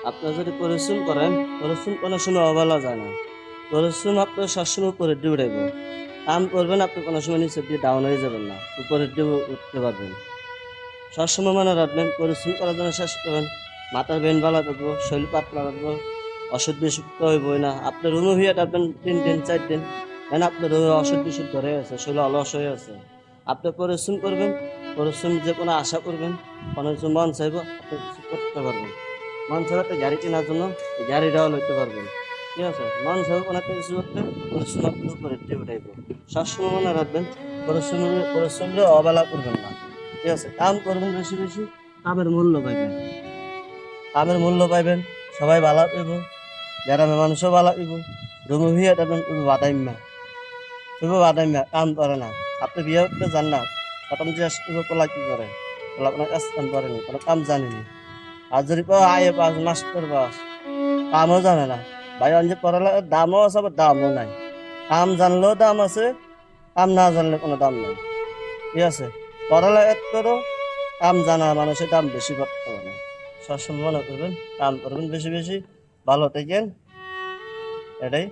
আপনারা যদি পরিশ্রম করেন, পরিশ্রম কোনো সময় অবহেলা যায় না। পরিশ্রম আপনার সবসময় উপরের দিকে উঠাইব। কাম করবেন, আপনি কোনো সময় নিচের দিকে ডাউন হয়ে যাবেন না, উপরের দিকে উঠতে পারবেন। সবসময় মনে রাখবেন, পরিশ্রম করার জন্য চেষ্টা করবেন। মাথার বেন ভালো থাকবো, শরীর পাতলা রাখবো, ওষুধ বিশুদ্ধ হইবই না। আপনার রুমে হইয়া থাকবেন 3 দিন 4 দিন, কেন আপনার রুমে ওষুধ বিশুদ্ধ হয়ে আছে, শরীর অলস হয়ে আছে। আপনি পরিশ্রম করবেন, পরিশ্রম যে কোনো আশা করবেন, কোনো কিছু মন চাইব, আপনি কিছু করতে পারবেন। মন চাইবে একটা গাড়ি কেনার জন্য, এই গাড়িটাও লইতে পারবেন। ঠিক আছে, মন চাইবে কোনো একটা কিছু করতে, পরিশ্রম আপনার উপরে দিয়ে উঠাইব। সবসময় মনে রাখবেন, পরিশ্রমে অবহেলা করবেন না। ঠিক আছে, কাম করবেন বেশি বেশি, কামের মূল্য পাইবেন। কামের মূল্য পাইবেন, সবাই ভালো পাইব, গ্রামের মানুষও ভালো পাইব। রুমু ভিয়া তখন বাদাইম্যা, তুমি বাদাইম্যা কাম করে না। আপনি বিয়ে করতে যান না, প্রথম যে পোলা কি করে, পোলা আপনার কাজ কাম করেনি, কোনো কাম জানেনি। আর যদি আয়ে পাস মাস্টার পাস, কামও জানে না। ভাই অঞ্চে পড়ালেখার দামও আছে, আবার দামও নাই। কাম জানলেও দাম আছে, কাম না জানলে কোনো দাম নাই। ঠিক আছে, পড়ালেখা করো, কাম জানা মানুষের দাম বেশি করতে পারে। সবসময় মনে করবেন, কাম করবেন বেশি বেশি, ভালো থাকেন, এটাই।